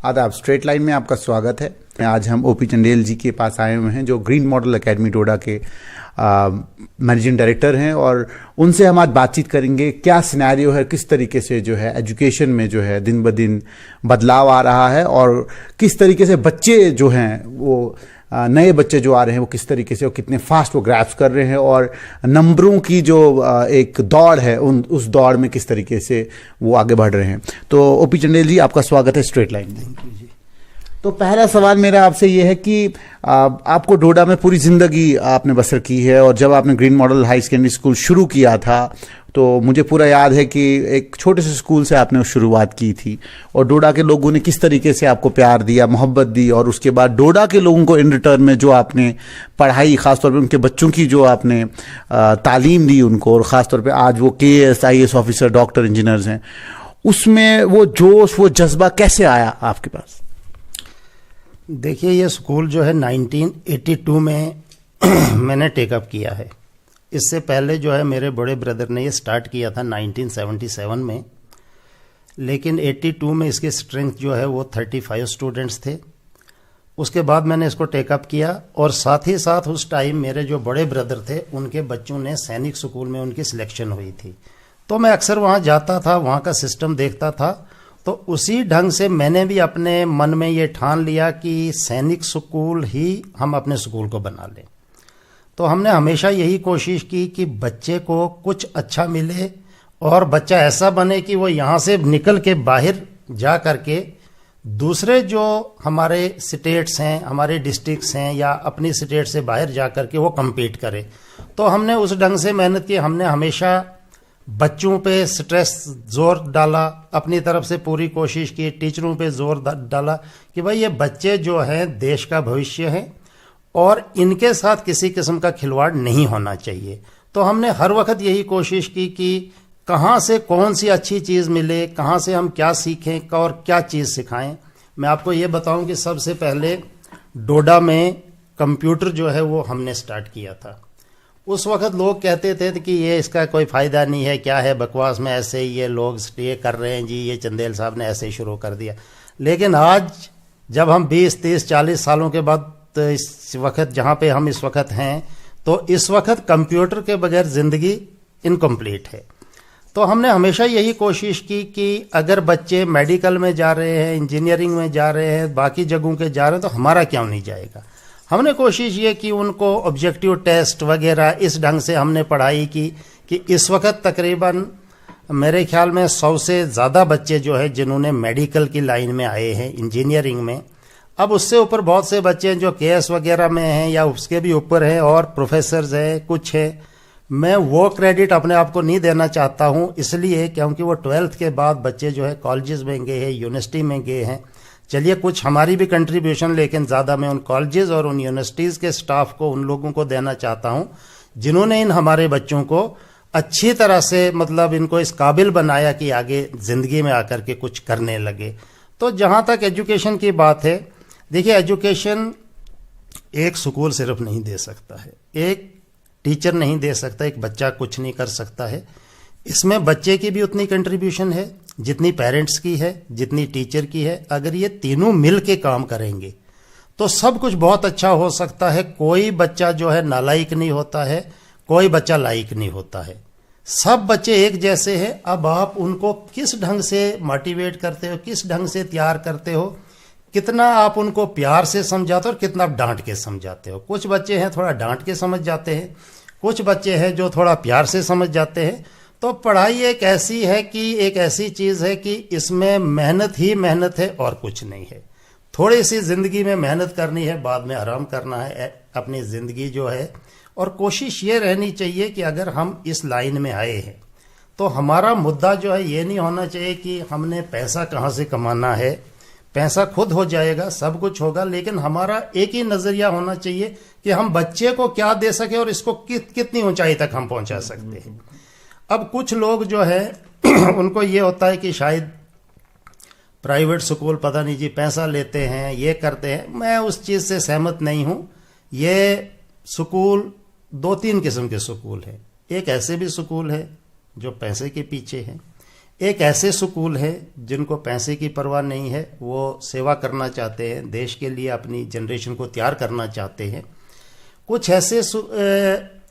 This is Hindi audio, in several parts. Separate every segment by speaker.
Speaker 1: आदाब, स्ट्रेट लाइन में आपका स्वागत है। आज हम ओपी चंदेल जी के पास आए हुए हैं जो ग्रीन मॉडल एकेडमी डोडा के मैनेजिंग डायरेक्टर हैं, और उनसे हम आज बातचीत करेंगे क्या सिनेरियो है, किस तरीके से जो है एजुकेशन में जो है दिन ब दिन बदलाव आ रहा है, और किस तरीके से बच्चे जो हैं वो नए बच्चे जो आ रहे हैं वो किस तरीके से और कितने फास्ट वो ग्रैप्स कर रहे हैं, और नंबरों की जो एक दौड़ है उस दौड़ में किस तरीके से वो आगे बढ़ रहे हैं। तो ओपी चंदेल जी, आपका स्वागत है स्ट्रेट लाइन में। तो पहला सवाल मेरा आपसे ये है कि आपको डोडा में पूरी ज़िंदगी आपने बसर की है, और जब आपने green model high secondary school शुरू किया था तो मुझे पूरा याद है कि एक छोटे से स्कूल से आपने शुरुआत की थी, और डोडा के लोगों ने किस तरीके से आपको प्यार दिया, मोहब्बत दी, और उसके बाद डोडा के लोगों को इन रिटर्न में जो आपने पढ़ाई, ख़ासतौर पे उनके बच्चों की जो आपने तालीम दी उनको, और ख़ासतौर पे आज वो KAS IAS officer, doctor, engineers हैं, उसमें वो जोश, वो जज्बा कैसे आया आपके पास?
Speaker 2: देखिए, ये स्कूल जो है 1982 में मैंने टेकअप किया है। इससे पहले जो है मेरे बड़े ब्रदर ने ये स्टार्ट किया था 1977 में, लेकिन 82 में इसकी स्ट्रेंथ जो है वो 35 स्टूडेंट्स थे। उसके बाद मैंने इसको टेकअप किया, और साथ ही साथ उस टाइम मेरे जो बड़े ब्रदर थे उनके बच्चों ने सैनिक स्कूल में उनकी सिलेक्शन हुई थी, तो मैं अक्सर वहाँ जाता था, वहाँ का सिस्टम देखता था। तो उसी ढंग से मैंने भी अपने मन में ये ठान लिया कि सैनिक स्कूल ही हम अपने स्कूल को बना लें। तो हमने हमेशा यही कोशिश की कि बच्चे को कुछ अच्छा मिले, और बच्चा ऐसा बने कि वो यहाँ से निकल के बाहर जा करके दूसरे जो हमारे स्टेट्स हैं, हमारे डिस्ट्रिक्ट्स हैं, या अपनी स्टेट से बाहर जा करके वो कम्पीट करे। तो हमने उस ढंग से मेहनत की। हमने हमेशा बच्चों पे स्ट्रेस जोर डाला, अपनी तरफ से पूरी कोशिश की, टीचरों पे जोर डाला कि भाई ये बच्चे जो हैं देश का भविष्य हैं, और इनके साथ किसी किस्म का खिलवाड़ नहीं होना चाहिए। तो हमने हर वक्त यही कोशिश की कि कहाँ से कौन सी अच्छी चीज़ मिले, कहाँ से हम क्या सीखें और क्या चीज़ सिखाएं। मैं आपको ये बताऊं कि सबसे पहले डोडा में कंप्यूटर जो है वो हमने स्टार्ट किया था। उस वक्त लोग कहते थे कि ये इसका कोई फ़ायदा नहीं है, क्या है बकवास में, ऐसे ही ये लोग ये कर रहे हैं जी, ये चंदेल साहब ने ऐसे ही शुरू कर दिया। लेकिन आज जब हम 20, 30, 40 सालों के बाद इस वक्त जहाँ पे हम इस वक्त हैं, तो इस वक्त कंप्यूटर के बगैर ज़िंदगी इनकम्प्लीट है। तो हमने हमेशा यही कोशिश की कि अगर बच्चे मेडिकल में जा रहे हैं, इंजीनियरिंग में जा रहे हैं, बाकी जगहों के जा रहे हैं, तो हमारा क्यों नहीं जाएगा। हमने कोशिश ये की उनको ऑब्जेक्टिव टेस्ट वगैरह इस ढंग से हमने पढ़ाई की कि इस वक्त तकरीबन मेरे ख्याल में 100 से ज़्यादा बच्चे जो है जिन्होंने मेडिकल की लाइन में आए हैं, इंजीनियरिंग में। अब उससे ऊपर बहुत से बच्चे हैं जो KS वगैरह में हैं या उसके भी ऊपर हैं, और प्रोफेसर्स हैं, कुछ है। मैं वो क्रेडिट अपने आप को नहीं देना चाहता हूँ, इसलिए क्योंकि वो 12th के बाद बच्चे जो है कॉलेजेस में गए हैं, यूनिवर्सिटी में गए हैं। चलिए, कुछ हमारी भी कंट्रीब्यूशन, लेकिन ज़्यादा मैं उन कॉलेजेस और उन यूनिवर्सिटीज़ के स्टाफ को, उन लोगों को देना चाहता हूँ जिन्होंने इन हमारे बच्चों को अच्छी तरह से मतलब इनको इस काबिल बनाया कि आगे ज़िंदगी में आकर के कुछ करने लगे। तो जहाँ तक एजुकेशन की बात है, देखिए, एजुकेशन एक स्कूल सिर्फ नहीं दे सकता है, एक टीचर नहीं दे सकता, एक बच्चा कुछ नहीं कर सकता है। इसमें बच्चे की भी उतनी कंट्रीब्यूशन है जितनी पेरेंट्स की है, जितनी टीचर की है। अगर ये तीनों मिल के काम करेंगे तो सब कुछ बहुत अच्छा हो सकता है। कोई बच्चा जो है नालायक नहीं होता है, कोई बच्चा लायक नहीं होता है, सब बच्चे एक जैसे हैं। अब आप उनको किस ढंग से मोटिवेट करते हो, किस ढंग से तैयार करते हो, कितना आप उनको प्यार से समझाते हो और कितना आप डांट के समझाते हो। कुछ बच्चे हैं थोड़ा डांट के समझ जाते हैं, कुछ बच्चे हैं जो थोड़ा प्यार से समझ जाते हैं। तो पढ़ाई एक ऐसी है कि एक ऐसी चीज़ है कि इसमें मेहनत ही मेहनत है और कुछ नहीं है। थोड़ी सी ज़िंदगी में मेहनत करनी है, बाद में आराम करना है अपनी ज़िंदगी जो है। और कोशिश ये रहनी चाहिए कि अगर हम इस लाइन में आए हैं तो हमारा मुद्दा जो है ये नहीं होना चाहिए कि हमने पैसा कहाँ से कमाना है। पैसा खुद हो जाएगा, सब कुछ होगा, लेकिन हमारा एक ही नज़रिया होना चाहिए कि हम बच्चे को क्या दे सके और इसको कितनी ऊंचाई तक हम पहुंचा सकते हैं। अब कुछ लोग जो है उनको ये होता है कि शायद प्राइवेट स्कूल पता नहीं जी पैसा लेते हैं, ये करते हैं। मैं उस चीज़ से सहमत नहीं हूँ। ये स्कूल 2-3 किस्म के स्कूल हैं। एक ऐसे भी स्कूल है जो पैसे के पीछे हैं, एक ऐसे स्कूल है जिनको पैसे की परवाह नहीं है, वो सेवा करना चाहते हैं, देश के लिए अपनी जनरेशन को तैयार करना चाहते हैं। कुछ ऐसे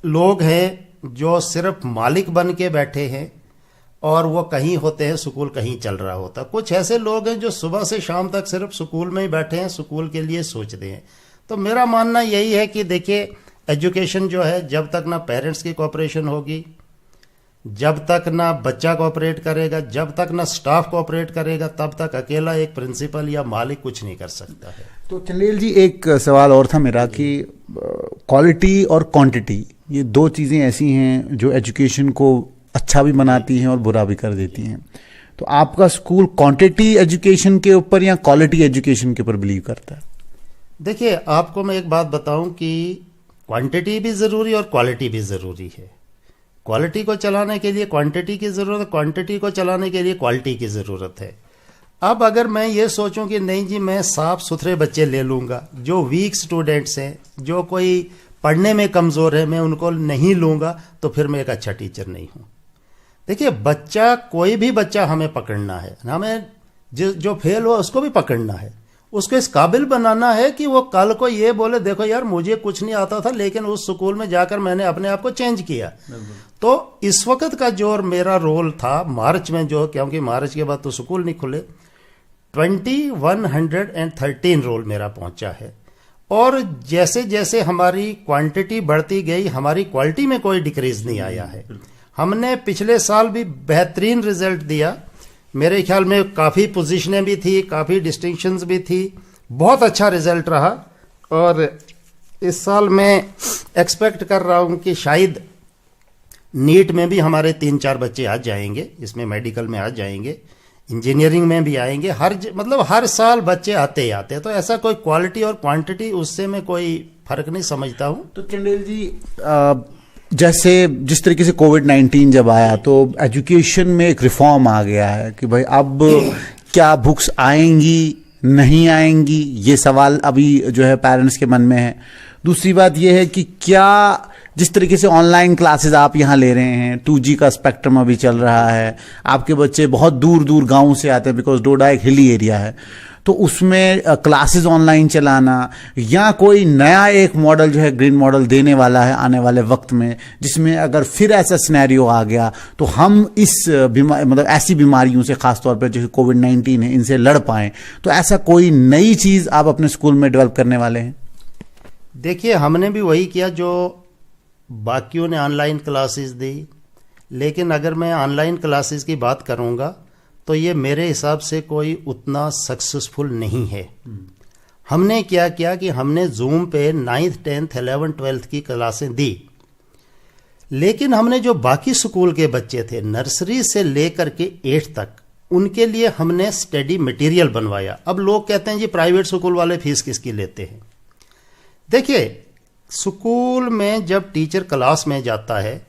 Speaker 2: लोग हैं जो सिर्फ मालिक बन के बैठे हैं और वो कहीं होते हैं, स्कूल कहीं चल रहा होता। कुछ ऐसे लोग हैं जो सुबह से शाम तक सिर्फ स्कूल में ही बैठे हैं, स्कूल के लिए सोचते हैं। तो मेरा मानना यही है कि देखिए, एजुकेशन जो है, जब तक ना पेरेंट्स की कोऑपरेशन होगी, जब तक ना बच्चा कोऑपरेट करेगा, जब तक ना स्टाफ कोऑपरेट करेगा, तब तक अकेला एक प्रिंसिपल या मालिक कुछ नहीं कर सकता है।
Speaker 1: तो चंदेल जी, एक सवाल और था मेरा कि क्वालिटी और क्वांटिटी, ये दो चीज़ें ऐसी हैं जो एजुकेशन को अच्छा भी बनाती हैं और बुरा भी कर देती हैं। तो आपका स्कूल क्वांटिटी एजुकेशन के ऊपर या क्वालिटी एजुकेशन के ऊपर बिलीव करता है?
Speaker 2: देखिए, आपको मैं एक बात बताऊं कि क्वांटिटी भी ज़रूरी और क्वालिटी भी ज़रूरी है। क्वालिटी को चलाने के लिए क्वांटिटी की ज़रूरत है, क्वांटिटी को चलाने के लिए क्वालिटी की ज़रूरत है। अब अगर मैं ये सोचूं कि नहीं जी, मैं साफ सुथरे बच्चे ले लूँगा, जो वीक स्टूडेंट्स हैं, जो कोई पढ़ने में कमज़ोर है, मैं उनको नहीं लूँगा, तो फिर मैं एक अच्छा टीचर नहीं हूँ। देखिए, बच्चा, कोई भी बच्चा हमें पकड़ना है, हमें जो फेल हुआ उसको भी पकड़ना है, उसको इस काबिल बनाना है कि वो कल को ये बोले, देखो यार, मुझे कुछ नहीं आता था, लेकिन उस स्कूल में जाकर मैंने अपने आप को चेंज किया। तो इस वक्त का जो मेरा रोल था मार्च में, जो, क्योंकि मार्च के बाद तो स्कूल नहीं खुले, 2113 रोल मेरा पहुंचा है। और जैसे जैसे हमारी क्वांटिटी बढ़ती गई, हमारी क्वालिटी में कोई डिक्रीज नहीं आया है। हमने पिछले साल भी बेहतरीन रिजल्ट दिया, मेरे ख्याल में काफ़ी पोजीशनें भी थी, काफ़ी डिस्टिंक्शंस भी थी, बहुत अच्छा रिजल्ट रहा। और इस साल मैं एक्सपेक्ट कर रहा हूं कि शायद नीट में भी हमारे 3-4 बच्चे आ जाएंगे, इसमें मेडिकल में आ जाएंगे, इंजीनियरिंग में भी आएंगे। मतलब हर साल बच्चे आते ही आते हैं। तो ऐसा कोई क्वालिटी और क्वांटिटी, उससे मैं कोई फर्क नहीं समझता हूं।
Speaker 1: तो चंदेल जी, जैसे जिस तरीके से कोविड-19 जब आया तो एजुकेशन में एक रिफॉर्म आ गया है कि भाई अब क्या बुक्स आएंगी नहीं आएंगी, ये सवाल अभी जो है पेरेंट्स के मन में है। दूसरी बात ये है कि क्या जिस तरीके से ऑनलाइन क्लासेस आप यहाँ ले रहे हैं, 2G का स्पेक्ट्रम अभी चल रहा है, आपके बच्चे बहुत दूर दूर गाँव से आते हैं, बिकॉज डोडा एक हिली एरिया है, तो उसमें क्लासेस ऑनलाइन चलाना, या कोई नया एक मॉडल जो है ग्रीन मॉडल देने वाला है आने वाले वक्त में, जिसमें अगर फिर ऐसा सिनेरियो आ गया तो हम इस मतलब ऐसी बीमारियों से, खासतौर पर जैसे कोविड-19 है, इनसे लड़ पाएं, तो ऐसा कोई नई चीज़ आप अपने स्कूल में डेवलप करने वाले हैं?
Speaker 2: देखिए, हमने भी वही किया जो बाकियों ने ऑनलाइन क्लासेस दी, लेकिन अगर मैं ऑनलाइन क्लासेस की बात करूंगा तो ये मेरे हिसाब से कोई उतना सक्सेसफुल नहीं है। हमने क्या किया कि हमने जूम पे 9th 10th 11th 12th की क्लासें दी, लेकिन हमने जो बाकी स्कूल के बच्चे थे, नर्सरी से लेकर के 8th तक, उनके लिए हमने स्टडी मटेरियल बनवाया। अब लोग कहते हैं जी प्राइवेट स्कूल वाले फीस किसकी लेते हैं। देखिए, स्कूल में जब टीचर क्लास में जाता है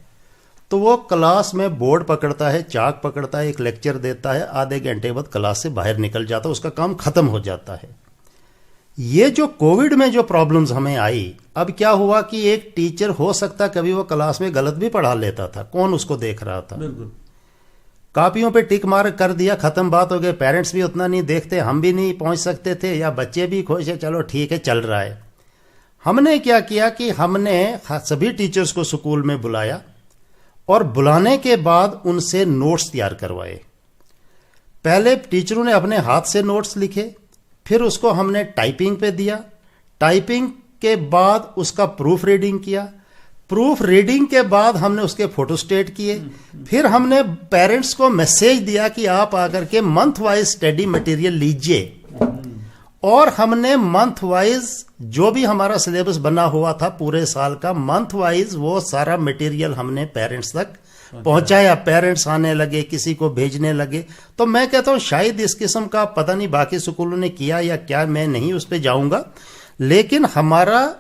Speaker 2: तो वो क्लास में बोर्ड पकड़ता है, चाक पकड़ता है, एक लेक्चर देता है, आधे घंटे बाद क्लास से बाहर निकल जाता है, उसका काम खत्म हो जाता है। ये जो कोविड में जो प्रॉब्लम्स हमें आई, अब क्या हुआ कि एक टीचर हो सकता कभी वो क्लास में गलत भी पढ़ा लेता था, कौन उसको देख रहा था। बिल्कुल, कॉपियों पे टिक मार कर दिया, खत्म, बात हो गई। पेरेंट्स भी उतना नहीं देखते, हम भी नहीं पहुंच सकते थे, या बच्चे भी खुश है, चलो ठीक है चल रहा है। हमने क्या किया कि हमने सभी टीचर्स को स्कूल में बुलाया और बुलाने के बाद उनसे नोट्स तैयार करवाए। पहले टीचरों ने अपने हाथ से नोट्स लिखे, फिर उसको हमने टाइपिंग पे दिया, टाइपिंग के बाद उसका प्रूफ रीडिंग किया, प्रूफ रीडिंग के बाद हमने उसके फोटोस्टेट किए, फिर हमने पेरेंट्स को मैसेज दिया कि आप आकर के मंथ वाइज स्टडी मटेरियल लीजिए। और हमने मंथ वाइज जो भी हमारा सिलेबस बना हुआ था पूरे साल का, मंथ वाइज वो सारा मटेरियल हमने पेरेंट्स तक पहुंचाया। पेरेंट्स आने लगे, किसी को भेजने लगे। तो मैं कहता हूं शायद इस किस्म का पता नहीं बाकी स्कूलों ने किया या क्या, मैं नहीं उस पर जाऊंगा, लेकिन हमारा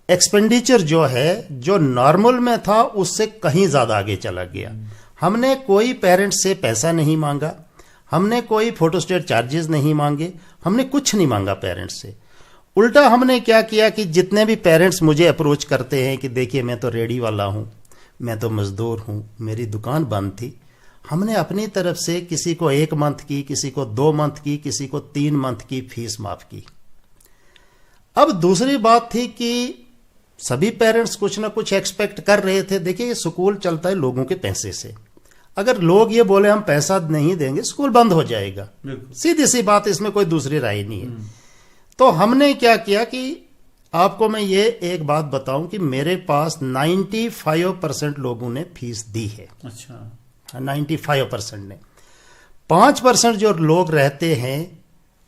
Speaker 2: एक्सपेंडिचर जो है, जो नॉर्मल में था उससे कहीं ज्यादा आगे चला गया। हमने कोई पेरेंट्स से पैसा नहीं मांगा, हमने कोई फोटोस्टेट चार्जेस नहीं मांगे, हमने कुछ नहीं मांगा पेरेंट्स से। उल्टा हमने क्या किया कि जितने भी पेरेंट्स मुझे अप्रोच करते हैं कि देखिए मैं तो रेडी वाला हूं, मैं तो मजदूर हूं, मेरी दुकान बंद थी, हमने अपनी तरफ से किसी को 1 मंथ की, किसी को 2 मंथ की, किसी को 3 मंथ की फीस माफ की। अब दूसरी बात थी कि सभी पेरेंट्स कुछ ना कुछ एक्सपेक्ट कर रहे थे। देखिए, ये स्कूल चलता है लोगों के पैसे से। अगर लोग ये बोले हम पैसा नहीं देंगे, स्कूल बंद हो जाएगा, सीधी सी बात, इसमें कोई दूसरी राय नहीं है। तो हमने क्या किया कि आपको मैं ये एक बात बताऊं कि मेरे पास 95% लोगों ने फीस दी है।
Speaker 1: अच्छा,
Speaker 2: 95% ने। 5% जो लोग रहते हैं,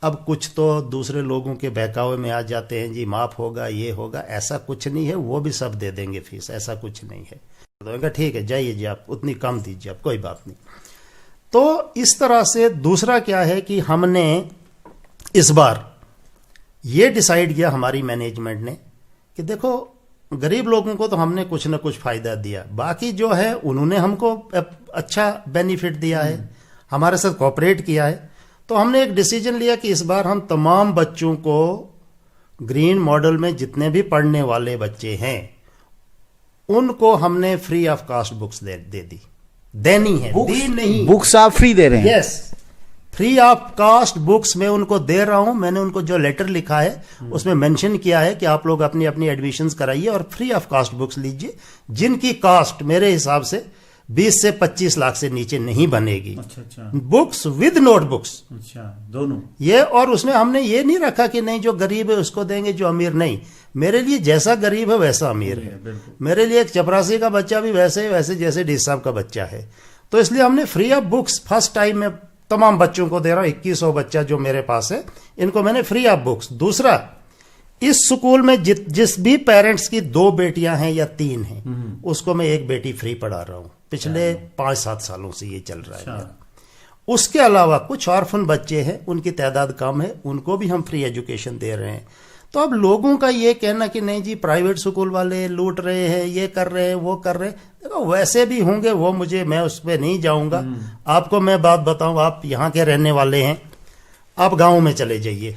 Speaker 2: अब कुछ तो दूसरे लोगों के बहकावे में आ जाते हैं, जी माफ होगा, ये होगा, ऐसा कुछ नहीं है, वो भी सब दे देंगे फीस, ऐसा कुछ नहीं है। तो ठीक है, जाइए जी, आप उतनी कम दीजिए, आप कोई बात नहीं। तो इस तरह से दूसरा क्या है कि हमने इस बार ये डिसाइड किया हमारी मैनेजमेंट ने कि देखो, गरीब लोगों को तो हमने कुछ ना कुछ फायदा दिया, बाकी जो है उन्होंने हमको अच्छा बेनिफिट दिया है, हमारे साथ कोऑपरेट किया है। तो हमने एक डिसीजन लिया कि इस बार हम तमाम बच्चों को ग्रीन मॉडल में जितने भी पढ़ने वाले बच्चे हैं उनको हमने फ्री ऑफ कास्ट बुक्स दे दी। देनी है, दी नहीं,
Speaker 1: बुक्स आप फ्री दे रहे हैं?
Speaker 2: Yes, free of cost books मैं उनको दे रहा हूं। मैंने उनको जो लेटर लिखा है उसमें मेंशन किया है कि आप लोग अपनी अपनी एडमिशंस कराइए और फ्री ऑफ कास्ट बुक्स लीजिए, जिनकी कास्ट मेरे हिसाब से 20 से 25 लाख से नीचे नहीं बनेगी।
Speaker 1: अच्छा।
Speaker 2: Books with notebooks.
Speaker 1: अच्छा, दोनों
Speaker 2: ये। और उसमें हमने ये नहीं रखा कि नहीं जो गरीब है उसको देंगे, जो अमीर नहीं। मेरे लिए जैसा गरीब है वैसा अमीर है। मेरे लिए एक चपरासी का बच्चा भी वैसे जैसे डी साहब का बच्चा है। तो इसलिए हमने free of books first time में तमाम बच्चों को दे रहा हूं। 2100 बच्चा जो मेरे पास है, इनको मैंने फ्री ऑफ बुक्स। दूसरा, इस स्कूल में जिस भी पेरेंट्स की 2 बेटियां हैं या 3 हैं, उसको मैं 1 बेटी फ्री पढ़ा रहा हूं। पिछले 5-7 सालों से ये चल रहा है। उसके अलावा कुछ ऑर्फन बच्चे हैं, उनकी तादाद कम है, उनको भी हम फ्री एजुकेशन दे रहे हैं। तो अब लोगों का ये कहना कि नहीं जी प्राइवेट स्कूल वाले लूट रहे हैं, ये कर रहे हैं, वो कर रहे हैं, देखो वैसे भी होंगे, वो मैं उस पर नहीं जाऊंगा। आपको मैं बात बताऊं, आप यहाँ के रहने वाले हैं, आप गाँव में चले जाइए,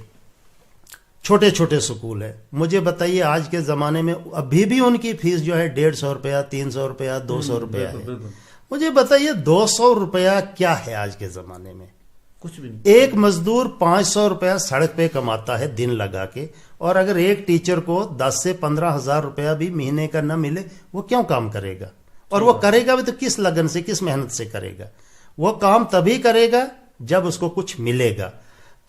Speaker 2: छोटे छोटे स्कूल है, मुझे बताइए आज के ज़माने में अभी भी उनकी फीस जो है 150 रुपया, 300 रुपया, 200 रुपया है। मुझे बताइए 200 रुपया क्या है आज के ज़माने में?
Speaker 1: कुछ भी नहीं।
Speaker 2: एक मजदूर 500 रुपया सड़क पे कमाता है दिन लगा के, और अगर एक टीचर को 10 से 15 हजार रुपया भी महीने का न मिले, वो क्यों काम करेगा? और वो करेगा भी तो किस लगन से, किस मेहनत से करेगा? वो काम तभी करेगा जब उसको कुछ मिलेगा।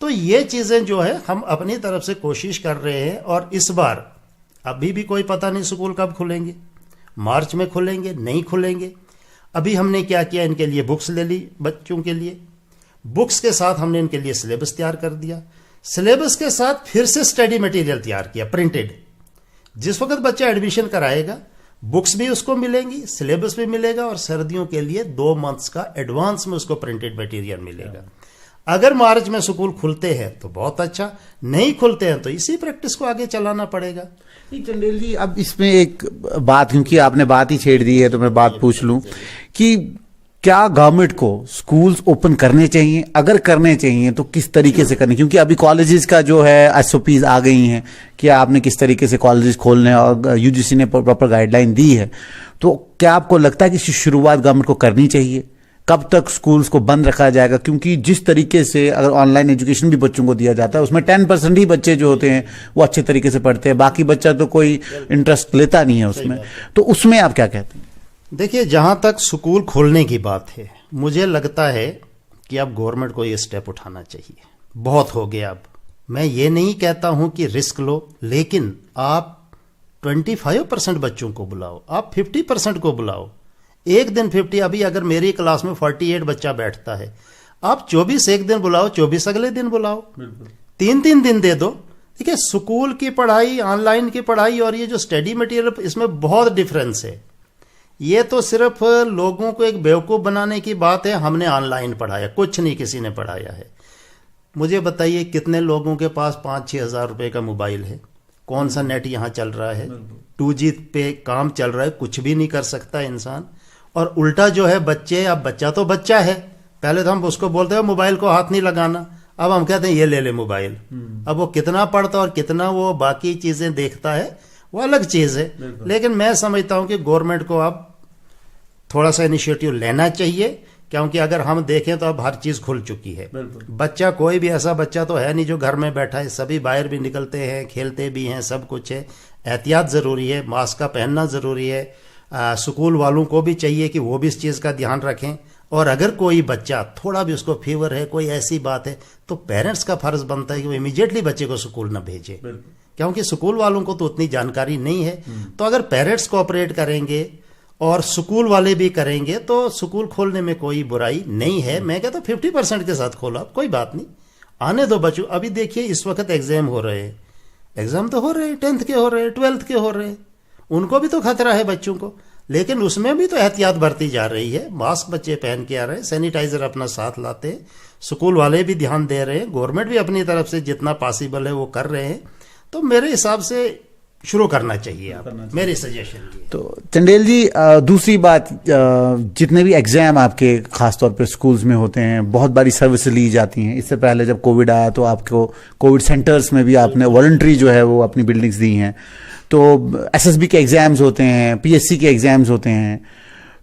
Speaker 2: तो ये चीजें जो है हम अपनी तरफ से कोशिश कर रहे हैं। और इस बार अभी भी कोई पता नहीं स्कूल कब खुलेंगे, मार्च में खुलेंगे, नहीं खुलेंगे। अभी हमने क्या किया, इनके लिए बुक्स ले ली बच्चों के लिए, बुक्स के साथ हमने इनके लिए सिलेबस तैयार कर दिया, सिलेबस के साथ फिर से स्टडी मटेरियल तैयार किया प्रिंटेड। जिस वक्त बच्चा एडमिशन कराएगा बुक्स भी उसको मिलेंगी, सिलेबस भी मिलेगा, और सर्दियों के लिए 2 मंथ्स का एडवांस में उसको प्रिंटेड मटेरियल मिलेगा। अगर मार्च में स्कूल खुलते हैं तो बहुत अच्छा, नहीं खुलते हैं तो इसी प्रैक्टिस को आगे चलाना पड़ेगा।
Speaker 1: चंदेल जी, अब इसमें एक बात, क्योंकि आपने बात ही छेड़ दी है तो मैं बात पूछ लूं कि क्या गवर्नमेंट को स्कूल्स ओपन करने चाहिए? अगर करने चाहिए तो किस तरीके से करने? क्योंकि अभी कॉलेजेस का जो है एसओपीज आ गई हैं कि आपने किस तरीके से कॉलेजेस खोलने हैं, और यूजीसी ने प्रॉपर गाइडलाइन दी है। तो क्या आपको लगता है कि शुरुआत गवर्नमेंट को करनी चाहिए? कब तक स्कूल्स को बंद रखा जाएगा? क्योंकि जिस तरीके से अगर ऑनलाइन एजुकेशन भी बच्चों को दिया जाता है, उसमें 10% ही बच्चे जो होते हैं वो अच्छे तरीके से पढ़ते हैं, बाकी बच्चा तो कोई इंटरेस्ट लेता नहीं है उसमें। तो उसमें आप क्या कहते हैं?
Speaker 2: देखिए, जहां तक स्कूल खोलने की बात है, मुझे लगता है कि अब गवर्नमेंट को ये स्टेप उठाना चाहिए। बहुत हो गया अब। मैं ये नहीं कहता हूं कि रिस्क लो, लेकिन आप 25% बच्चों को बुलाओ, आप 50% को बुलाओ। एक दिन 50, अभी अगर मेरी क्लास में 48 बच्चा बैठता है, आप 24 एक दिन बुलाओ, 24 अगले दिन बुलाओ, 3-3 दिन दे दो। देखिए, स्कूल की पढ़ाई, ऑनलाइन की पढ़ाई और ये जो स्टडी मटेरियल, इसमें बहुत डिफरेंस है। ये तो सिर्फ लोगों को एक बेवकूफ़ बनाने की बात है, हमने ऑनलाइन पढ़ाया, कुछ नहीं किसी ने पढ़ाया है। मुझे बताइए कितने लोगों के पास 5-6 हज़ार रुपये का मोबाइल है? कौन सा नेट यहाँ चल रहा है? 2G पे काम चल रहा है, कुछ भी नहीं कर सकता इंसान। और उल्टा जो है बच्चे, अब बच्चा तो बच्चा है, पहले तो हम उसको बोलते हैं मोबाइल को हाथ नहीं लगाना, अब हम कहते हैं ये ले ले मोबाइल। अब वो कितना पढ़ता और कितना वो बाकी चीज़ें देखता है वो अलग चीज़ है। लेकिन मैं समझता हूं कि गवर्नमेंट को अब थोड़ा सा इनिशिएटिव लेना चाहिए क्योंकि अगर हम देखें तो अब हर चीज खुल चुकी है। बच्चा, कोई भी ऐसा बच्चा तो है नहीं जो घर में बैठा है, सभी बाहर भी निकलते हैं, खेलते भी हैं, सब कुछ है। एहतियात जरूरी है, मास्क का पहनना जरूरी है। स्कूल वालों को भी चाहिए कि वो भी इस चीज का ध्यान रखें। और अगर कोई बच्चा थोड़ा भी उसको फीवर है, कोई ऐसी बात है, तो पेरेंट्स का फर्ज बनता है कि वो इमीडिएटली बच्चे को स्कूल न भेजे, क्योंकि स्कूल वालों को तो उतनी जानकारी नहीं है। तो अगर पेरेंट्स कोऑपरेट करेंगे और स्कूल वाले भी करेंगे तो स्कूल खोलने में कोई बुराई नहीं है। मैं कहता हूँ 50% के साथ खोला, कोई बात नहीं, आने दो बच्चों। अभी देखिए इस वक्त एग्जाम हो रहे हैं, एग्जाम तो हो रहे हैं, 10th के हो रहे हैं, 12th के हो रहे हैं, उनको भी तो खतरा है बच्चों को, लेकिन उसमें भी तो एहतियात बरती जा रही है। मास्क बच्चे पहन के आ रहे हैं, सैनिटाइजर अपना साथ लाते हैं, स्कूल वाले भी ध्यान दे रहे हैं, गवर्नमेंट भी अपनी तरफ से जितना पॉसिबल है वो कर रहे हैं। तो मेरे हिसाब से शुरू करना चाहिए, आप मेरी सजेशन ये।
Speaker 1: तो चंडेल जी, दूसरी बात, जितने भी एग्जाम आपके खासतौर पे स्कूल्स में होते हैं, बहुत बारी सर्विस ली जाती हैं। इससे पहले जब कोविड आया तो आपको कोविड सेंटर्स में भी आपने वॉलंटरी जो है वो अपनी बिल्डिंग्स दी हैं। तो एसएसबी के एग्जाम्स होते हैं, पीएससी के एग्जाम्स होते हैं,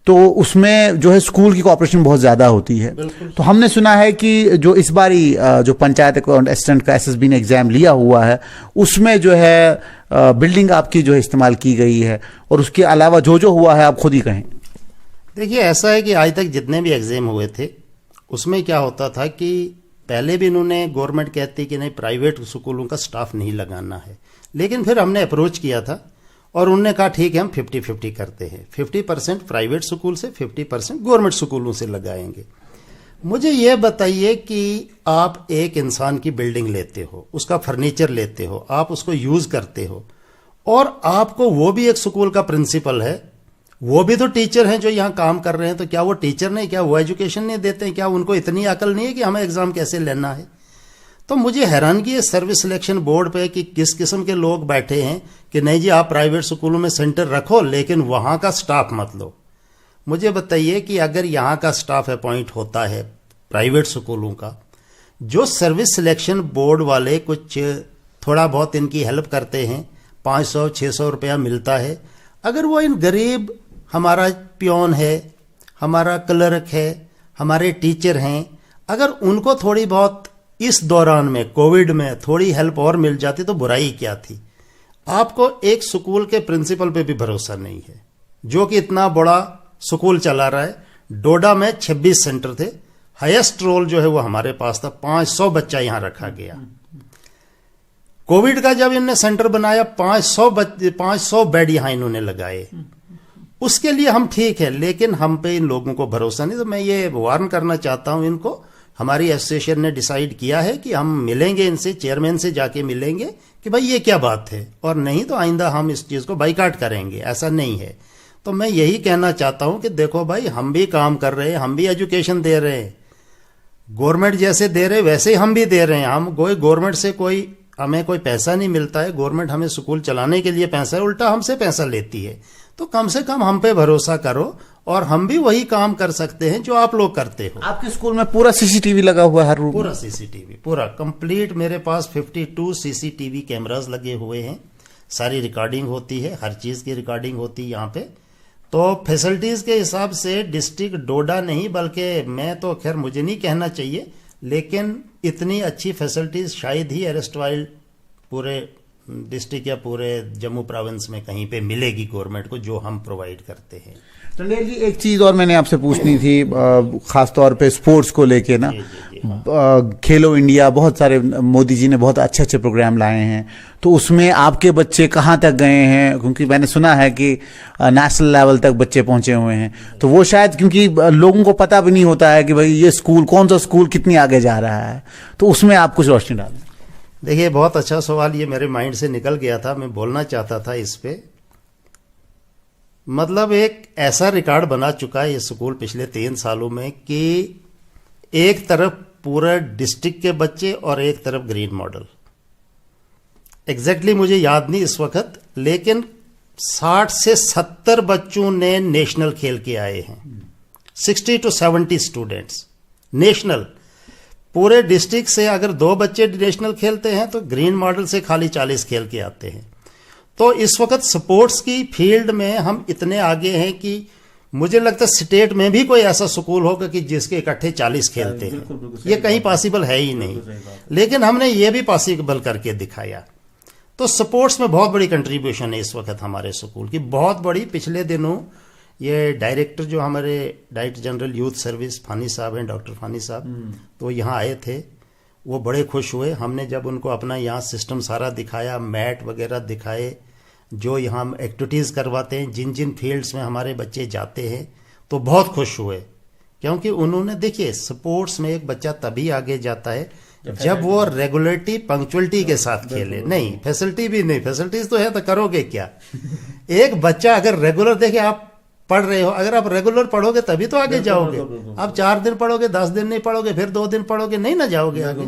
Speaker 1: तो उसमें जो है स्कूल की कोऑपरेशन बहुत ज़्यादा होती है। तो हमने सुना है कि जो इस बारी जो पंचायत अकाउंट असिस्टेंट का एसएसबी ने एग्जाम लिया हुआ है, उसमें जो है बिल्डिंग आपकी जो है इस्तेमाल की गई है, और उसके अलावा जो जो हुआ है आप खुद ही कहें।
Speaker 2: देखिए ऐसा है कि आज तक जितने भी एग्जाम हुए थे उसमें क्या होता था कि पहले भी इन्होंने, गवर्नमेंट कहती कि नहीं प्राइवेट स्कूलों का स्टाफ नहीं लगाना है, लेकिन फिर हमने अप्रोच किया था और उन्होंने कहा ठीक है हम 50-50 करते हैं, 50% प्राइवेट स्कूल से, 50% गवर्नमेंट स्कूलों से लगाएंगे। मुझे यह बताइए कि आप एक इंसान की बिल्डिंग लेते हो, उसका फर्नीचर लेते हो, आप उसको यूज करते हो, और आपको वो भी एक स्कूल का प्रिंसिपल है, वो भी तो टीचर हैं जो यहाँ काम कर रहे हैं, तो क्या वो टीचर नहीं, क्या वो एजुकेशन नहीं देते हैं, क्या उनको इतनी अकल नहीं है कि हमें एग्जाम कैसे लेना है? तो मुझे हैरानगी है सर्विस सिलेक्शन बोर्ड पे कि किस किस्म के लोग बैठे हैं कि नहीं जी आप प्राइवेट स्कूलों में सेंटर रखो लेकिन वहां का स्टाफ मत लो। मुझे बताइए कि अगर यहाँ का स्टाफ अपॉइंट होता है प्राइवेट स्कूलों का, जो सर्विस सिलेक्शन बोर्ड वाले कुछ थोड़ा बहुत इनकी हेल्प करते हैं, 500-600 रुपया मिलता है, अगर वो इन गरीब, हमारा पियोन है, हमारा क्लर्क है, हमारे टीचर हैं, अगर उनको थोड़ी बहुत इस दौरान में, कोविड में थोड़ी हेल्प और मिल जाती तो बुराई क्या थी? आपको एक स्कूल के प्रिंसिपल पे भी भरोसा नहीं है जो कि इतना बड़ा स्कूल चला रहा है। डोडा में 26 सेंटर थे, हाईएस्ट रोल जो है वो हमारे पास था, 500 बच्चा यहां रखा गया। कोविड का जब इन्होंने सेंटर बनाया 500 बेड यहां इन्होंने लगाए, उसके लिए हम ठीक है, लेकिन हम पे इन लोगों को भरोसा नहीं। तो मैं ये वार्न करना चाहता हूं इनको। हमारी एसोसिएशन ने डिसाइड किया है कि हम मिलेंगे इनसे, चेयरमैन से जाके मिलेंगे कि भाई ये क्या बात है, और नहीं तो आइंदा हम इस चीज को बाइकाट करेंगे, ऐसा नहीं है। तो मैं यही कहना चाहता हूं कि देखो भाई, हम भी काम कर रहे हैं, हम भी एजुकेशन दे रहे हैं, गवर्नमेंट जैसे दे रहे वैसे ही हम भी दे रहे हैं। हम कोई गवर्नमेंट से हमें कोई पैसा नहीं मिलता है, गवर्नमेंट हमें स्कूल चलाने के लिए पैसा है, उल्टा हमसे पैसा लेती है। तो कम से कम हम पे भरोसा करो और हम भी वही काम कर सकते हैं जो आप लोग करते हो।
Speaker 1: आपके स्कूल में पूरा सीसीटीवी लगा हुआ है हर रूम?
Speaker 2: पूरा सीसीटीवी, पूरा कंप्लीट। मेरे पास 52 सीसीटीवी कैमरास लगे हुए हैं, सारी रिकॉर्डिंग होती है, हर चीज की रिकॉर्डिंग होती है यहाँ पे। तो फैसिलिटीज के हिसाब से डिस्ट्रिक्ट डोडा नहीं, बल्कि मैं तो खैर मुझे नहीं कहना चाहिए, लेकिन इतनी अच्छी फैसिलिटीज शायद ही एरेस्टवाइल पूरे डिस्ट्रिक्ट या पूरे जम्मू प्रोविंस में कहीं पे मिलेगी गवर्नमेंट को, जो हम प्रोवाइड करते हैं।
Speaker 1: चंडेल जी, एक चीज और मैंने आपसे पूछनी थी, खासतौर पे स्पोर्ट्स को लेके ना। खेलो इंडिया, बहुत सारे मोदी जी ने बहुत अच्छे अच्छे प्रोग्राम लाए हैं, तो उसमें आपके बच्चे कहाँ तक गए हैं? क्योंकि मैंने सुना है कि नेशनल लेवल तक बच्चे पहुंचे हुए हैं, तो वो शायद क्योंकि लोगों को पता भी नहीं होता है कि भाई ये स्कूल, कौन सा स्कूल कितनी आगे जा रहा है, तो उसमें आप कुछ रोशनी डालें।
Speaker 2: देखिए बहुत अच्छा सवाल, ये मेरे माइंड से निकल गया था, मैं बोलना चाहता था इस पे। मतलब एक ऐसा रिकॉर्ड बना चुका है ये स्कूल पिछले 3 सालों में कि एक तरफ पूरा डिस्ट्रिक्ट के बच्चे और एक तरफ ग्रीन मॉडल, एग्जैक्टली मुझे याद नहीं इस वक्त, लेकिन 60 से 70 बच्चों ने नेशनल खेल के आए हैं। 60 to 70 स्टूडेंट्स नेशनल। पूरे डिस्ट्रिक्ट से अगर 2 बच्चे नेशनल खेलते हैं तो ग्रीन मॉडल से खाली 40 खेल के आते हैं। तो इस वक्त स्पोर्ट्स की फील्ड में हम इतने आगे हैं कि मुझे लगता है स्टेट में भी कोई ऐसा स्कूल होगा कि जिसके इकट्ठे 40 खेलते हैं, ये कहीं पॉसिबल है ही नहीं। लेकिन हमने ये भी पॉसिबल करके दिखाया। तो स्पोर्ट्स में बहुत बड़ी कंट्रीब्यूशन है इस वक्त हमारे स्कूल की, बहुत बड़ी। पिछले दिनों ये डायरेक्टर जो हमारे director general youth service Fani साहब हैं, डॉक्टर फानी साहब, तो यहाँ आए थे, वो बड़े खुश हुए। हमने जब उनको अपना यहाँ सिस्टम सारा दिखाया, मैट वगैरह दिखाए, जो यहाँ हम एक्टिविटीज़ करवाते हैं, जिन जिन फील्ड्स में हमारे बच्चे जाते हैं, तो बहुत खुश हुए। क्योंकि उन्होंने, देखिए स्पोर्ट्स में एक बच्चा तभी आगे जाता है जब वो रेगुलरिटी पंक्चुअलिटी के साथ खेले। नहीं फैसिलिटी भी नहीं, फैसिलिटीज तो है तो करोगे क्या। एक बच्चा अगर रेगुलर, देखिए आप पढ़ रहे हो, अगर आप रेगुलर पढ़ोगे तभी तो आगे जाओगे। आप 4 दिन पढ़ोगे, 10 दिन नहीं पढ़ोगे, फिर 2 दिन पढ़ोगे, नहीं ना जाओगे आगे।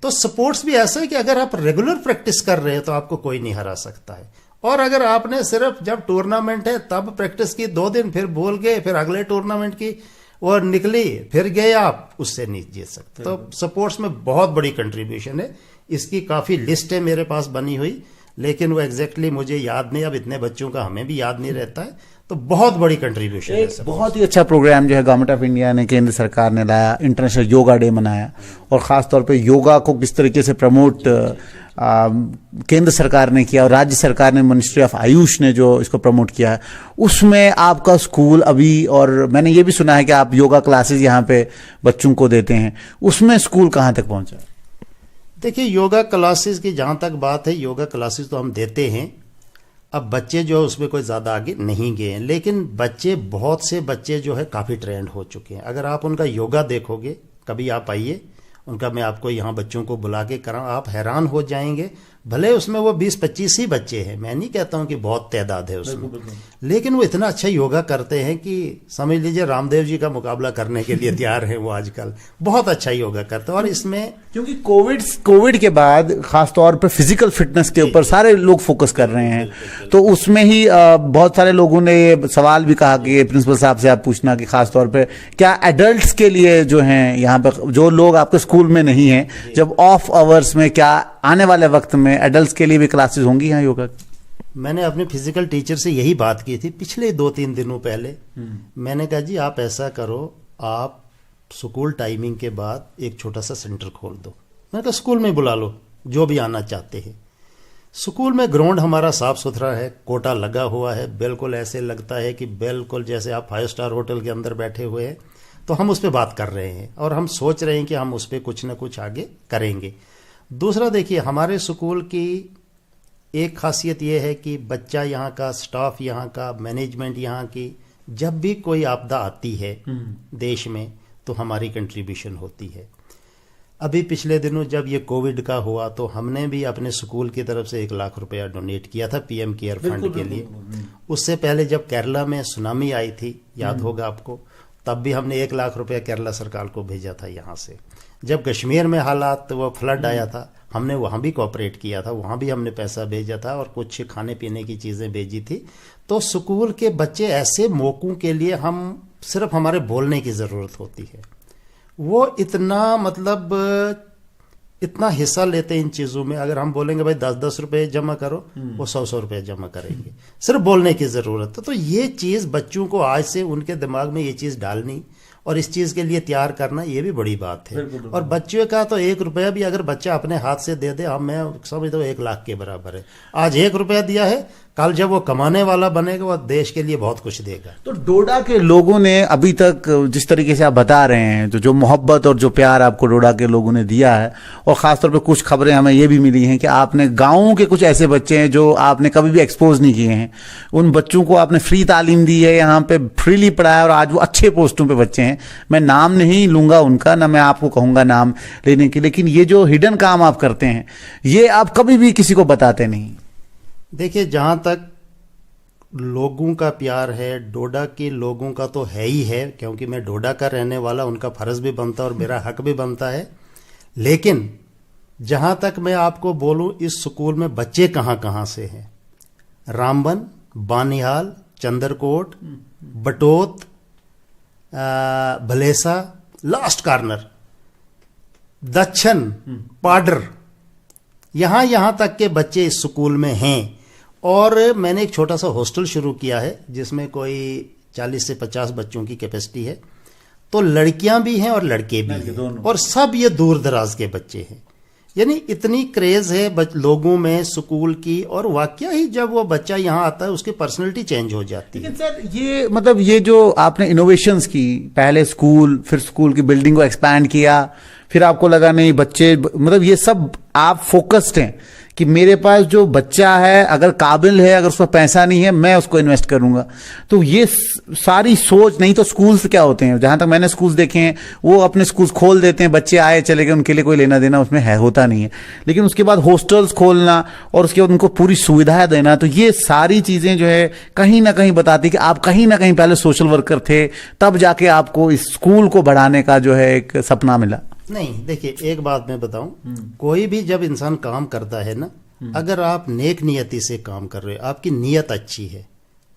Speaker 2: तो स्पोर्ट्स भी ऐसा है कि अगर आप रेगुलर प्रैक्टिस कर रहे हो तो आपको कोई नहीं हरा सकता है। और अगर आपने सिर्फ जब टूर्नामेंट है तब प्रैक्टिस की 2 दिन, फिर भूल गए, फिर अगले टूर्नामेंट की और निकली, फिर गए आप, उससे नहीं जीत सकते। तो स्पोर्ट्स में बहुत बड़ी कंट्रीब्यूशन है। इसकी काफ़ी लिस्ट है मेरे पास बनी हुई, लेकिन वो एग्जैक्टली मुझे याद नहीं, अब इतने बच्चों का हमें भी याद नहीं रहता है। तो बहुत बड़ी कंट्रीब्यूशन है।
Speaker 1: बहुत ही अच्छा प्रोग्राम जो है गवर्नमेंट ऑफ इंडिया ने, केंद्र सरकार ने लाया, इंटरनेशनल योगा डे मनाया, और ख़ास तौर पे योगा को किस तरीके से प्रमोट केंद्र सरकार ने किया और राज्य सरकार ने, मिनिस्ट्री ऑफ आयुष ने जो इसको प्रमोट किया है, उसमें आपका स्कूल अभी, और मैंने ये भी सुना है कि आप योगा क्लासेस यहाँ पे बच्चों को देते हैं, उसमें स्कूल कहाँ तक पहुँचा?
Speaker 2: देखिए योगा क्लासेस की जहाँ तक बात है, योगा क्लासेस तो हम देते हैं। अब बच्चे जो है उसमें कोई ज़्यादा आगे नहीं गए हैं, लेकिन बच्चे, बहुत से बच्चे जो है काफ़ी ट्रेंड हो चुके हैं। अगर आप उनका योगा देखोगे, कभी आप आइए उनका, मैं आपको यहाँ बच्चों को बुला के कराऊँ, आप हैरान हो जाएंगे। भले उसमें वो 20-25 ही बच्चे हैं, मैं नहीं कहता हूँ कि बहुत तादाद है उसमें, लेकिन वो इतना अच्छा योगा करते हैं कि समझ लीजिए रामदेव जी का मुकाबला करने के लिए तैयार है वो आजकल। बहुत अच्छा योगा करते हैं। और इसमें
Speaker 1: क्योंकि कोविड के बाद खास तौर पर फिजिकल फिटनेस के ऊपर सारे लोग फोकस कर रहे हैं, तो उसमें ही बहुत सारे लोगों ने सवाल भी कहा कि प्रिंसिपल साहब से आप पूछना कि खास तौर पे क्या एडल्ट्स के लिए जो हैं यहाँ पर, जो लोग आपके स्कूल में नहीं हैं, जब ऑफ आवर्स में, क्या आने वाले वक्त में एडल्ट्स के लिए भी क्लासेस होंगी यहाँ योगा?
Speaker 2: मैंने अपने फिजिकल टीचर से यही बात की थी पिछले 2-3 दिनों पहले। मैंने कहा जी आप ऐसा करो, आप स्कूल टाइमिंग के बाद एक छोटा सा सेंटर खोल दो। मैंने कहा स्कूल में बुला लो जो भी आना चाहते हैं। स्कूल में ग्राउंड हमारा साफ सुथरा है, कोटा लगा हुआ है, बिल्कुल ऐसे लगता है कि बिल्कुल जैसे आप 5 स्टार होटल के अंदर बैठे हुए हैं। तो हम उस पर बात कर रहे हैं और हम सोच रहे हैं कि हम उस पर कुछ ना कुछ आगे करेंगे। दूसरा देखिए, हमारे स्कूल की एक खासियत यह है कि बच्चा यहाँ का, स्टाफ यहाँ का, मैनेजमेंट यहाँ की, जब भी कोई आपदा आती है देश में तो हमारी कंट्रीब्यूशन होती है। अभी पिछले दिनों जब ये कोविड का हुआ तो हमने भी अपने स्कूल की तरफ से 1 लाख रुपया डोनेट किया था पीएम केयर फंड के लिए। उससे पहले जब केरला में सुनामी आई थी, याद होगा आपको, तब भी हमने 1 लाख रुपया केरला सरकार को भेजा था यहाँ से। जब कश्मीर में हालात, वो फ्लड आया था, हमने वहाँ भी कोऑपरेट किया था, वहाँ भी हमने पैसा भेजा था और कुछ खाने पीने की चीज़ें भेजी थी। तो स्कूल के बच्चे ऐसे मौक़ों के लिए हम सिर्फ हमारे बोलने की ज़रूरत होती है, वो इतना मतलब इतना हिस्सा लेते हैं इन चीज़ों में। अगर हम बोलेंगे भाई 10-10 रुपये जमा करो, वो 100-100 रुपये जमा करेंगे, सिर्फ बोलने की ज़रूरत है। तो ये चीज़ बच्चों को आज से उनके दिमाग में ये चीज़ डालनी और इस चीज़ के लिए तैयार करना, ये भी बड़ी बात है। और बच्चे का तो 1 रुपया भी अगर बच्चा अपने हाथ से दे दे, हम मैं समझता हूँ 1 लाख के बराबर है। आज 1 रुपया दिया है, कल जब वो कमाने वाला बनेगा वो देश के लिए बहुत कुछ देगा।
Speaker 1: तो डोडा के लोगों ने अभी तक जिस तरीके से आप बता रहे हैं, तो जो मोहब्बत और जो प्यार आपको डोडा के लोगों ने दिया है, और खासतौर पे कुछ खबरें हमें ये भी मिली हैं कि आपने गाँव के कुछ ऐसे बच्चे हैं जो आपने कभी भी एक्सपोज नहीं किए हैं, उन बच्चों को आपने फ्री तालीम दी है, यहाँ पे फ्रीली पढ़ाया और आज वो अच्छे पोस्टों पे बच्चे हैं। मैं नाम नहीं लूंगा उनका, ना मैं आपको कहूँगा नाम लेने की, लेकिन ये जो हिडन काम आप करते हैं ये आप कभी भी किसी को बताते नहीं।
Speaker 2: देखिए, जहाँ तक लोगों का प्यार है, डोडा के लोगों का तो है ही है, क्योंकि मैं डोडा का रहने वाला, उनका फ़र्ज़ भी बनता है और मेरा हक भी बनता है। लेकिन जहाँ तक मैं आपको बोलूँ, इस स्कूल में बच्चे कहाँ कहाँ से हैं, रामबन, बानिहाल, चंद्रकोट, बटोत, भलेसा, लास्ट कार्नर, दक्षिण, पाडर, यहाँ तक के बच्चे इस स्कूल में हैं। और मैंने एक छोटा सा हॉस्टल शुरू किया है जिसमें कोई 40 से 50 बच्चों की कैपेसिटी है। तो लड़कियां भी हैं और लड़के भी हैं, और सब ये दूर दराज के बच्चे हैं। यानी इतनी क्रेज है लोगों में स्कूल की, और वाकया ही जब वो बच्चा यहाँ आता है उसकी पर्सनैलिटी चेंज हो जाती है।
Speaker 1: लेकिन सर ये मतलब ये जो आपने इनोवेशंस की, पहले स्कूल, फिर स्कूल की बिल्डिंग को एक्सपैंड किया, फिर आपको लगा नहीं बच्चे, मतलब ये सब आप फोकस्ड हैं कि मेरे पास जो बच्चा है अगर काबिल है, अगर उसका पैसा नहीं है, मैं उसको इन्वेस्ट करूंगा। तो ये सारी सोच, नहीं तो स्कूल्स क्या होते हैं, जहां तक मैंने स्कूल्स देखे हैं वो अपने स्कूल्स खोल देते हैं, बच्चे आए चले गए, उनके लिए कोई लेना देना उसमें है होता नहीं है। लेकिन उसके बाद हॉस्टल्स खोलना और उसके बाद उनको पूरी सुविधाएं देना, तो ये सारी चीजें जो है कहीं ना कहीं बताती कि आप कहीं ना कहीं पहले सोशल वर्कर थे, तब जाके आपको इस स्कूल को बढ़ाने का जो है एक सपना मिला।
Speaker 2: नहीं, देखिए एक बात मैं बताऊं, कोई भी जब इंसान काम करता है ना, अगर आप नेक नियति से काम कर रहे हो, आपकी नियत अच्छी है,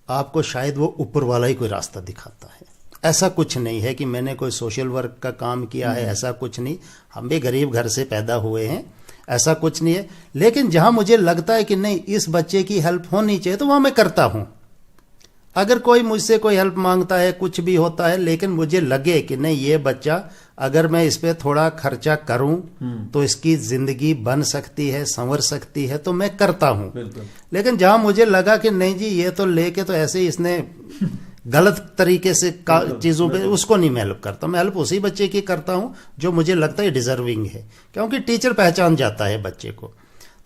Speaker 2: आपको शायद वो ऊपर वाला ही कोई रास्ता दिखाता है। ऐसा कुछ नहीं है कि मैंने कोई सोशल वर्क का काम किया है, ऐसा कुछ नहीं। हम भी गरीब घर से पैदा हुए हैं, ऐसा कुछ नहीं है। लेकिन जहां मुझे लगता है कि नहीं इस बच्चे की हेल्प होनी चाहिए, तो वहां मैं करता हूं। अगर कोई मुझसे कोई हेल्प मांगता है, कुछ भी होता है, लेकिन मुझे लगे कि नहीं ये बच्चा, अगर मैं इस पे थोड़ा खर्चा करूं तो इसकी जिंदगी बन सकती है, संवर सकती है, तो मैं करता हूं। लेकिन जहां मुझे लगा कि नहीं जी ये तो लेके तो ऐसे ही इसने गलत तरीके से चीजों पे, उसको नहीं मैं हेल्प करता। मैं हेल्प उसी बच्चे की करता हूं जो मुझे लगता है डिजर्विंग है, क्योंकि टीचर पहचान जाता है बच्चे को।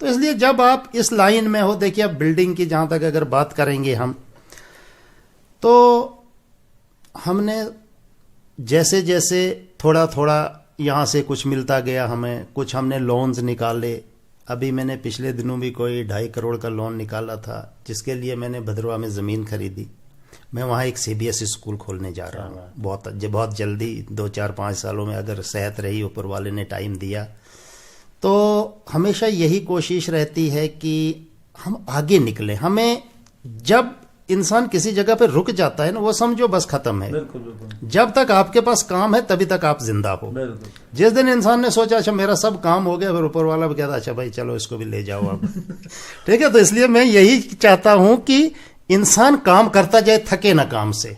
Speaker 2: तो इसलिए जब आप इस लाइन में हो, देखिए अब बिल्डिंग की जहां तक अगर बात करेंगे हम, तो हमने जैसे जैसे थोड़ा थोड़ा यहाँ से कुछ मिलता गया हमें, कुछ हमने लोन्स निकाले। अभी मैंने पिछले दिनों भी कोई 2.5 करोड़ का लोन निकाला था, जिसके लिए मैंने भद्रवा में ज़मीन खरीदी। मैं वहाँ एक CBSE स्कूल खोलने जा रहा हूँ, बहुत जल्दी, 2-4-5 सालों में, अगर सेहत रही, ऊपर वाले ने टाइम दिया। तो हमेशा यही कोशिश रहती है कि हम आगे निकले। हमें जब इंसान किसी जगह पे रुक जाता है ना, वो समझो बस खत्म है। बिल्कुल। जब तक आपके पास काम है तभी तक आप जिंदा हो। जिस दिन इंसान ने सोचा अच्छा मेरा सब काम हो गया, फिर ऊपर वाला भी कहता अच्छा भाई चलो इसको भी ले जाओ आप। ठीक है, तो इसलिए मैं यही चाहता हूं कि इंसान काम करता जाए, थके ना काम से।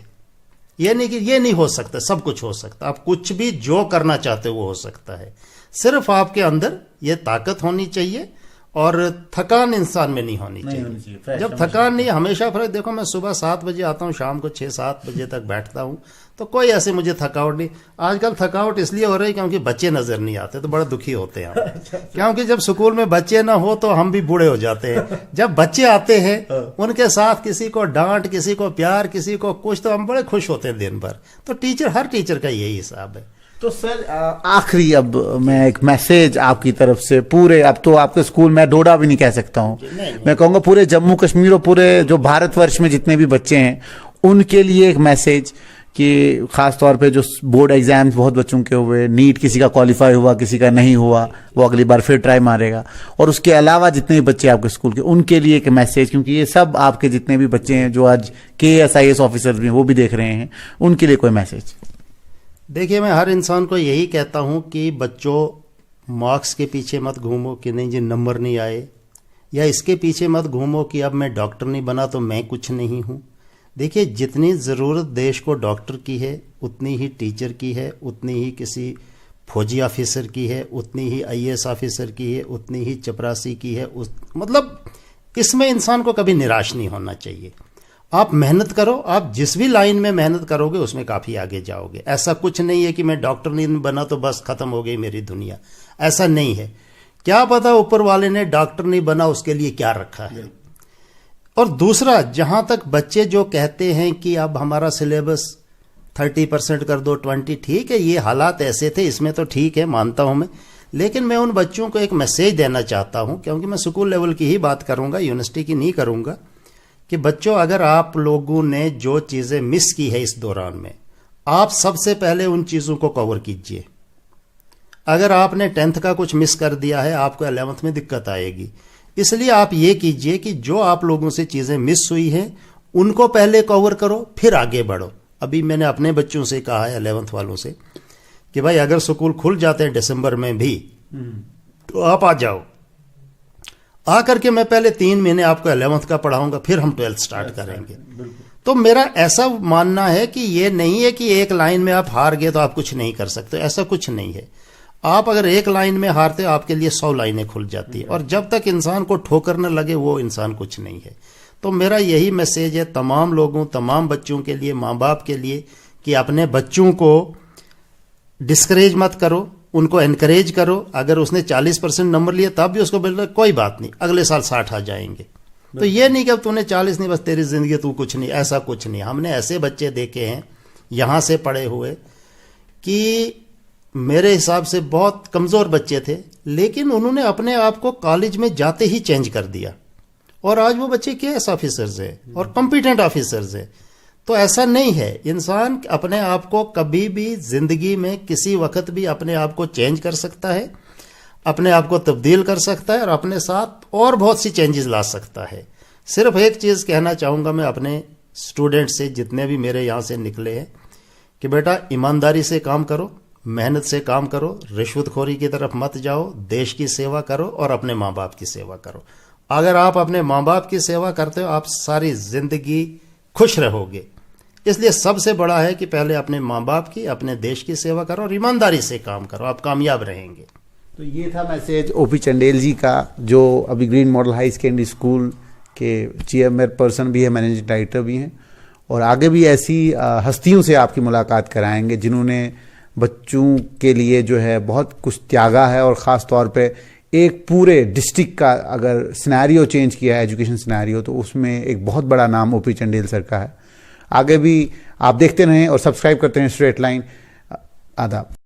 Speaker 2: ये नहीं हो सकता, सब कुछ हो सकता, आप कुछ भी जो करना चाहते हो वो हो सकता है। सिर्फ आपके अंदर ये ताकत होनी चाहिए, और थकान इंसान में नहीं होनी चाहिए। जब थकान नहीं, हमेशा फ्रेश। देखो मैं सुबह 7 बजे आता हूँ, शाम को 6-7 बजे तक बैठता हूँ, तो कोई ऐसे मुझे थकावट नहीं। आजकल थकावट इसलिए हो रही है क्योंकि बच्चे नजर नहीं आते, तो बड़ा दुखी होते हैं हम। क्योंकि जब स्कूल में बच्चे ना हो तो हम भी बूढ़े हो जाते हैं। जब बच्चे आते हैं, उनके साथ किसी को डांट, किसी को प्यार, किसी को कुछ, तो हम बड़े खुश होते हैं दिन भर। तो हर टीचर का यही हिसाब है।
Speaker 1: तो सर आखिरी, अब मैं एक मैसेज आपकी तरफ से पूरे, अब तो आपके स्कूल में डोडा भी नहीं कह सकता हूँ, मैं कहूँगा पूरे जम्मू कश्मीर और पूरे जो भारतवर्ष में जितने भी बच्चे हैं उनके लिए एक मैसेज, कि खास तौर पे जो बोर्ड एग्जाम्स बहुत बच्चों के हुए, नीट किसी का क्वालिफाई हुआ, किसी का नहीं हुआ, वो अगली बार फिर ट्राई मारेगा, और उसके अलावा जितने भी बच्चे आपके स्कूल के, उनके लिए एक मैसेज, क्योंकि ये सब आपके जितने भी बच्चे हैं जो आज KS IAS ऑफिसर्स भी वो भी देख रहे हैं, उनके लिए कोई मैसेज?
Speaker 2: देखिए मैं हर इंसान को यही कहता हूं कि बच्चों मार्क्स के पीछे मत घूमो कि नहीं जी नंबर नहीं आए, या इसके पीछे मत घूमो कि अब मैं डॉक्टर नहीं बना तो मैं कुछ नहीं हूं। देखिए जितनी ज़रूरत देश को डॉक्टर की है उतनी ही टीचर की है, उतनी ही किसी फौजी ऑफिसर की है, उतनी ही IAS ऑफिसर की है, उतनी ही चपरासी की है। मतलब इसमें इंसान को कभी निराश नहीं होना चाहिए। आप मेहनत करो, आप जिस भी लाइन में मेहनत करोगे उसमें काफ़ी आगे जाओगे। ऐसा कुछ नहीं है कि मैं डॉक्टर नहीं बना तो बस ख़त्म हो गई मेरी दुनिया, ऐसा नहीं है। क्या पता ऊपर वाले ने डॉक्टर नहीं बना उसके लिए क्या रखा है। और दूसरा, जहाँ तक बच्चे जो कहते हैं कि अब हमारा सिलेबस 30% कर दो, 20, ठीक है ये हालात ऐसे थे, इसमें तो ठीक है, मानता हूँ मैं। लेकिन मैं उन बच्चों को एक मैसेज देना चाहता हूँ, क्योंकि मैं स्कूल लेवल की ही बात करूँगा, यूनिवर्सिटी की नहीं करूँगा, कि बच्चों अगर आप लोगों ने जो चीज़ें मिस की है इस दौरान में, आप सबसे पहले उन चीज़ों को कवर कीजिए। अगर आपने 10th का कुछ मिस कर दिया है, आपको 11th में दिक्कत आएगी। इसलिए आप ये कीजिए कि जो आप लोगों से चीज़ें मिस हुई हैं उनको पहले कवर करो, फिर आगे बढ़ो। अभी मैंने अपने बच्चों से कहा है, 11th वालों से, कि भाई अगर स्कूल खुल जाते हैं दिसंबर में भी तो आप आ जाओ, आकर के मैं पहले 3 महीने आपको 11th का पढ़ाऊंगा, फिर हम 12th स्टार्ट करेंगे। तो मेरा ऐसा मानना है कि ये नहीं है कि एक लाइन में आप हार गए तो आप कुछ नहीं कर सकते, ऐसा कुछ नहीं है। आप अगर एक लाइन में हारते हो आपके लिए 100 लाइनें खुल जाती है, और जब तक इंसान को ठोकर न लगे वो इंसान कुछ नहीं है। तो मेरा यही मैसेज है तमाम लोगों, तमाम बच्चों के लिए, माँ बाप के लिए, कि अपने बच्चों को डिस्करेज मत करो, उनको एनकरेज करो। अगर उसने 40% नंबर लिए तब भी उसको बोल कोई बात नहीं, अगले साल 60 आ जाएंगे। तो ये नहीं कि अब तूने 40 नहीं, बस तेरी जिंदगी तू कुछ नहीं, ऐसा कुछ नहीं। हमने ऐसे बच्चे देखे हैं यहाँ से पढ़े हुए कि मेरे हिसाब से बहुत कमज़ोर बच्चे थे, लेकिन उन्होंने अपने आप को कॉलेज में जाते ही चेंज कर दिया, और आज वो बच्चे केएस ऑफिसर्स हैं और कॉम्पिटेंट ऑफिसर्स हैं। तो ऐसा नहीं है, इंसान अपने आप को कभी भी जिंदगी में किसी वक्त भी अपने आप को चेंज कर सकता है, अपने आप को तब्दील कर सकता है, और अपने साथ और बहुत सी चेंजेस ला सकता है। सिर्फ एक चीज़ कहना चाहूँगा मैं अपने स्टूडेंट से, जितने भी मेरे यहाँ से निकले हैं, कि बेटा ईमानदारी से काम करो, मेहनत से काम करो, रिश्वतखोरी की तरफ मत जाओ, देश की सेवा करो और अपने माँ बाप की सेवा करो। अगर आप अपने माँ बाप की सेवा करते हो आप सारी जिंदगी खुश रहोगे। इसलिए सबसे बड़ा है कि पहले अपने माँ बाप की, अपने देश की सेवा करो और ईमानदारी से काम करो, आप कामयाब रहेंगे।
Speaker 1: तो ये था मैसेज ओपी चंडेल जी का, जो अभी green model high secondary school के चेयरपर्सन भी है, मैनेजिंग डायरेक्टर भी हैं, और आगे भी ऐसी हस्तियों से आपकी मुलाकात कराएंगे जिन्होंने बच्चों के लिए जो है बहुत कुछ त्यागा है, और ख़ास तौर पे एक पूरे डिस्ट्रिक्ट का अगर सिनेरियो चेंज किया है, एजुकेशन सिनेरियो, तो उसमें एक बहुत बड़ा नाम ओपी चंडेल सर का है। आगे भी आप देखते रहें और सब्सक्राइब करते रहें स्ट्रेट लाइन। आदाब।